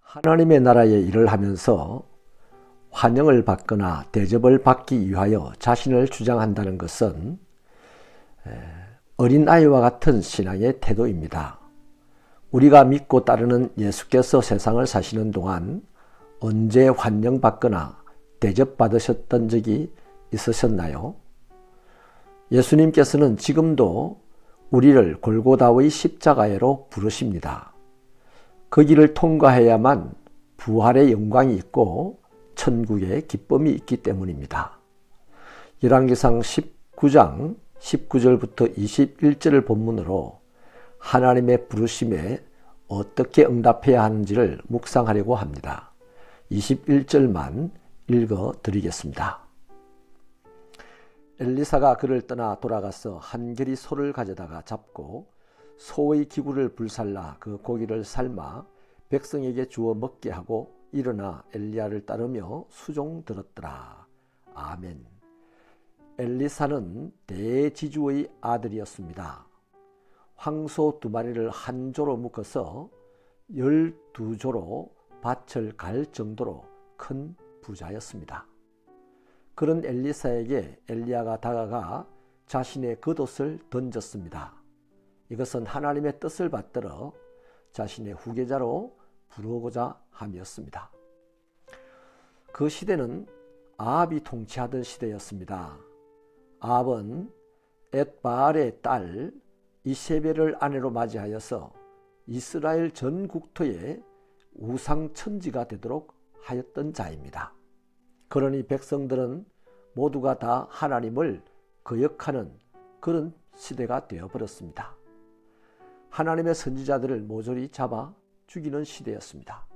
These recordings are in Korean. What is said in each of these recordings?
하나님의 나라의 일을 하면서 환영을 받거나 대접을 받기 위하여 자신을 주장한다는 것은 어린아이와 같은 신앙의 태도입니다. 우리가 믿고 따르는 예수께서 세상을 사시는 동안 언제 환영받거나 대접받으셨던 적이 있으셨나요? 예수님께서는 지금도 우리를 골고다의 십자가에로 부르십니다. 그 길을 통과해야만 부활의 영광이 있고 천국의 기쁨이 있기 때문입니다. 열왕기상 19장 19절부터 21절을 본문으로 하나님의 부르심에 어떻게 응답해야 하는지를 묵상하려고 합니다. 21절만 읽어 드리겠습니다. 엘리사가 그를 떠나 돌아가서 한 겨리 소를 가져다가 잡고 소의 기구를 불살라 그 고기를 삶아 백성에게 주어 먹게 하고 일어나 엘리야를 따르며 수종 들었더라. 아멘. 엘리사는 대지주의 아들이었습니다. 황소 2마리를 한 조로 묶어서 12조로 밭을 갈 정도로 큰 부자였습니다. 그런 엘리사에게 엘리야가 다가가 자신의 겉옷을 던졌습니다. 이것은 하나님의 뜻을 받들어 자신의 후계자로 부르고자 함이었습니다. 그 시대는 아합이 통치하던 시대였습니다. 아합은 엣바알의 딸 이세벨을 아내로 맞이하여서 이스라엘 전 국토의 우상천지가 되도록 하였던 자입니다. 그러니 백성들은 모두가 다 하나님을 거역하는 그런 시대가 되어버렸습니다. 하나님의 선지자들을 모조리 잡아 죽이는 시대였습니다.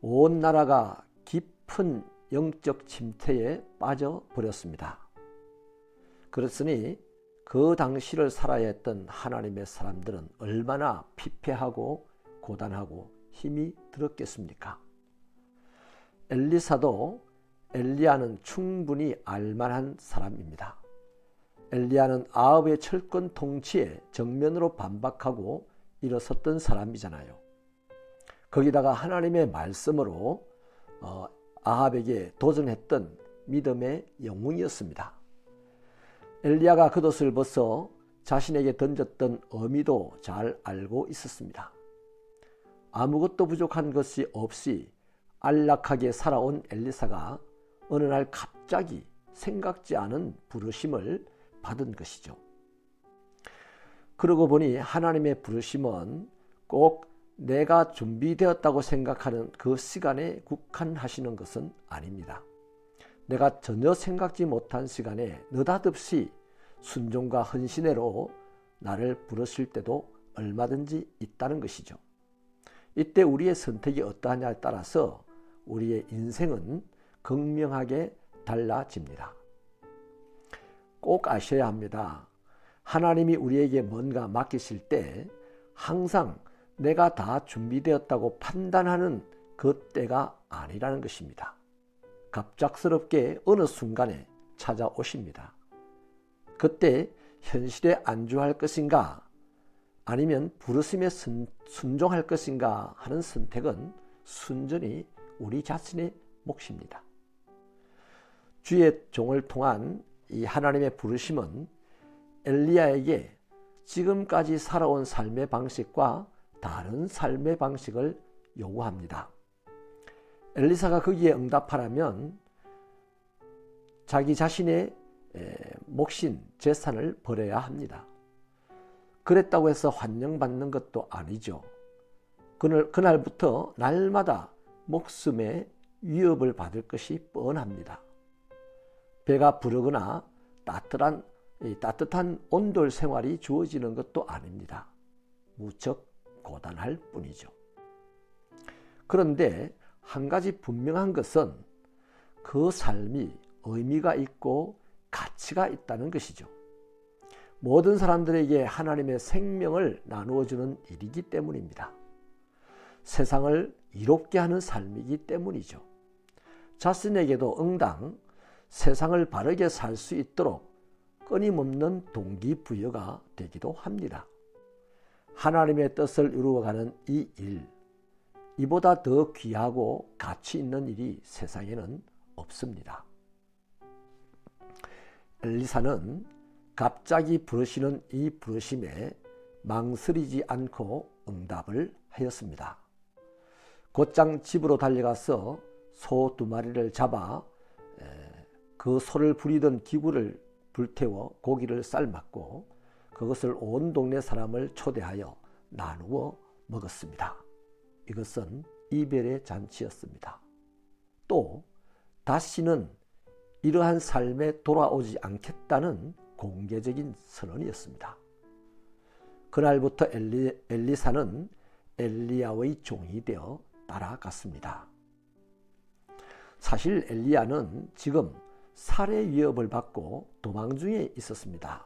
온 나라가 깊은 영적 침체에 빠져버렸습니다. 그렇으니 그 당시를 살아야 했던 하나님의 사람들은 얼마나 피폐하고 고단하고 힘이 들었겠습니까? 엘리사도 엘리야는 충분히 알만한 사람입니다. 엘리야는 아합의 철권 통치에 정면으로 반박하고 일어섰던 사람이잖아요. 거기다가 하나님의 말씀으로 아합에게 도전했던 믿음의 영웅이었습니다. 엘리야가 겉옷을 벗어 자신에게 던졌던 의미도 잘 알고 있었습니다. 아무것도 부족한 것이 없이 안락하게 살아온 엘리사가 어느 날 갑자기 생각지 않은 부르심을 받은 것이죠. 그러고 보니 하나님의 부르심은 꼭 내가 준비되었다고 생각하는 그 시간에 국한하시는 것은 아닙니다. 내가 전혀 생각지 못한 시간에 느닷없이 순종과 헌신으로 나를 부르실 때도 얼마든지 있다는 것이죠. 이때 우리의 선택이 어떠하냐에 따라서 우리의 인생은 극명하게 달라집니다. 꼭 아셔야 합니다. 하나님이 우리에게 뭔가 맡기실 때 항상 내가 다 준비되었다고 판단하는 그 때가 아니라는 것입니다. 갑작스럽게 어느 순간에 찾아오십니다. 그때 현실에 안주할 것인가 아니면 부르심에 순종할 것인가 하는 선택은 순전히 우리 자신의 몫입니다. 주의 종을 통한 이 하나님의 부르심은 엘리야에게 지금까지 살아온 삶의 방식과 다른 삶의 방식을 요구합니다. 엘리사가 거기에 응답하라면 자기 자신의 몫인 재산을 버려야 합니다. 그랬다고 해서 환영받는 것도 아니죠. 그날부터 날마다 목숨의 위협을 받을 것이 뻔합니다. 배가 부르거나 따뜻한 온돌 생활이 주어지는 것도 아닙니다. 무척 고단할 뿐이죠. 그런데 한 가지 분명한 것은 그 삶이 의미가 있고 가치가 있다는 것이죠. 모든 사람들에게 하나님의 생명을 나누어주는 일이기 때문입니다. 세상을 이롭게 하는 삶이기 때문이죠. 자신에게도 응당 세상을 바르게 살 수 있도록 끊임없는 동기부여가 되기도 합니다. 하나님의 뜻을 이루어가는 이 일, 이보다 더 귀하고 가치 있는 일이 세상에는 없습니다. 엘리사는 갑자기 부르시는 이 부르심에 망설이지 않고 응답을 하였습니다. 곧장 집으로 달려가서 소 2마리를 잡아 그 소를 부리던 기구를 불태워 고기를 삶았고 그것을 온 동네 사람을 초대하여 나누어 먹었습니다. 이것은 이별의 잔치였습니다. 또 다시는 이러한 삶에 돌아오지 않겠다는 공개적인 선언이었습니다. 그날부터 엘리사는 엘리야의 종이 되어 따라갔습니다. 사실 엘리야는 지금 살해 위협을 받고 도망 중에 있었습니다.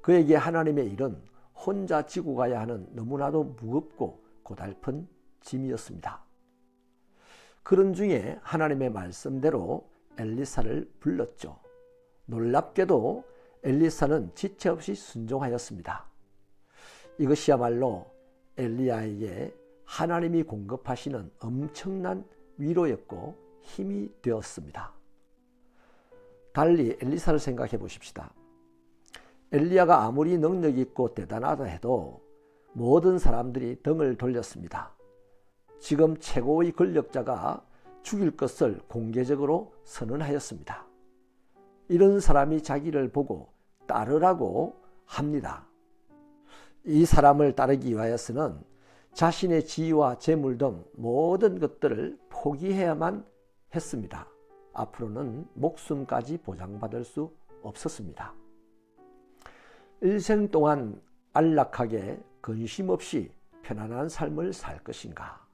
그에게 하나님의 일은 혼자 지고 가야 하는 너무나도 무겁고 고달픈 짐이었습니다. 그런 중에 하나님의 말씀대로 엘리사를 불렀죠. 놀랍게도 엘리사는 지체 없이 순종하였습니다. 이것이야말로 엘리야에게 하나님이 공급하시는 엄청난 위로였고 힘이 되었습니다. 달리 엘리사를 생각해 보십시다. 엘리야가 아무리 능력이 있고 대단하다 해도 모든 사람들이 등을 돌렸습니다. 지금 최고의 권력자가 죽일 것을 공개적으로 선언하였습니다. 이런 사람이 자기를 보고 따르라고 합니다. 이 사람을 따르기 위하여서는 자신의 지위와 재물 등 모든 것들을 포기해야만 했습니다. 앞으로는 목숨까지 보장받을 수 없었습니다. 일생 동안 안락하게 근심 없이 편안한 삶을 살 것인가?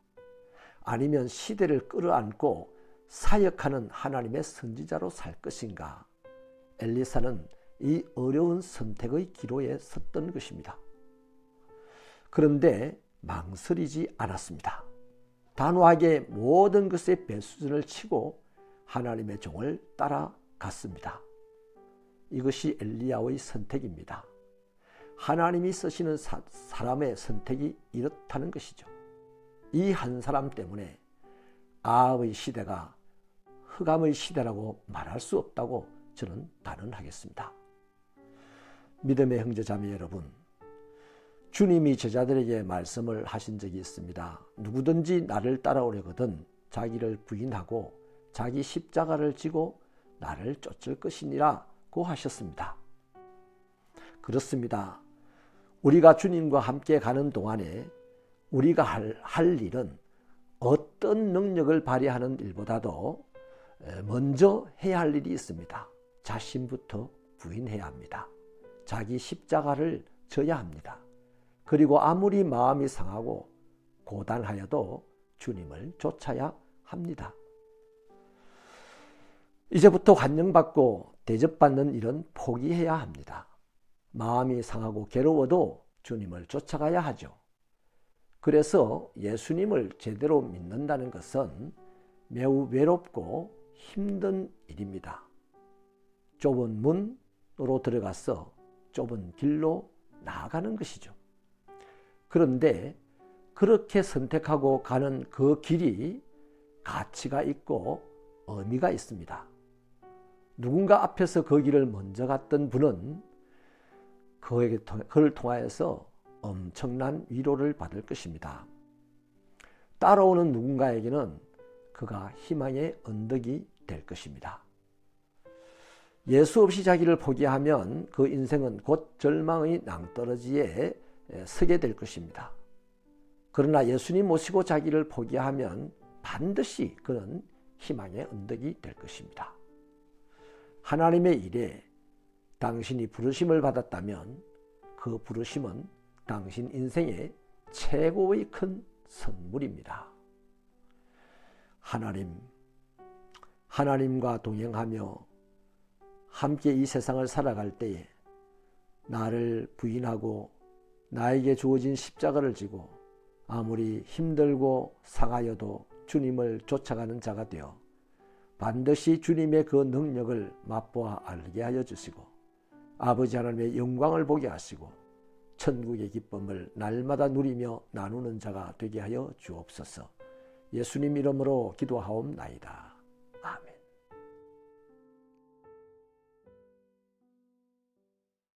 아니면 시대를 끌어안고 사역하는 하나님의 선지자로 살 것인가? 엘리사는 이 어려운 선택의 기로에 섰던 것입니다. 그런데 망설이지 않았습니다. 단호하게 모든 것에 배수진을 치고 하나님의 종을 따라갔습니다. 이것이 엘리야의 선택입니다. 하나님이 쓰시는 사람의 선택이 이렇다는 것이죠. 이 한 사람 때문에 아합의 시대가 흑암의 시대라고 말할 수 없다고 저는 단언하겠습니다. 믿음의 형제자매 여러분, 주님이 제자들에게 말씀을 하신 적이 있습니다. 누구든지 나를 따라오려거든 자기를 부인하고 자기 십자가를 지고 나를 쫓을 것이니라고 하셨습니다. 그렇습니다. 우리가 주님과 함께 가는 동안에 우리가 할 일은 어떤 능력을 발휘하는 일보다도 먼저 해야 할 일이 있습니다. 자신부터 부인해야 합니다. 자기 십자가를 져야 합니다. 그리고 아무리 마음이 상하고 고단하여도 주님을 쫓아야 합니다. 이제부터 환영받고 대접받는 일은 포기해야 합니다. 마음이 상하고 괴로워도 주님을 쫓아가야 하죠. 그래서 예수님을 제대로 믿는다는 것은 매우 외롭고 힘든 일입니다. 좁은 문으로 들어가서 좁은 길로 나아가는 것이죠. 그런데 그렇게 선택하고 가는 그 길이 가치가 있고 의미가 있습니다. 누군가 앞에서 그 길을 먼저 갔던 분은 그를 통하여서 엄청난 위로를 받을 것입니다. 따라오는 누군가에게는 그가 희망의 언덕이 될 것입니다. 예수 없이 자기를 포기하면 그 인생은 곧 절망의 낭떠러지에 서게 될 것입니다. 그러나 예수님 모시고 자기를 포기하면 반드시 그는 희망의 언덕이 될 것입니다. 하나님의 일에 당신이 부르심을 받았다면 그 부르심은 당신 인생의 최고의 큰 선물입니다. 하나님과 동행하며 함께 이 세상을 살아갈 때에 나를 부인하고 나에게 주어진 십자가를 지고 아무리 힘들고 상하여도 주님을 쫓아가는 자가 되어 반드시 주님의 그 능력을 맛보아 알게 하여 주시고 아버지 하나님의 영광을 보게 하시고 천국의 기쁨을 날마다 누리며 나누는 자가 되게 하여 주옵소서. 예수님 이름으로 기도하옵나이다.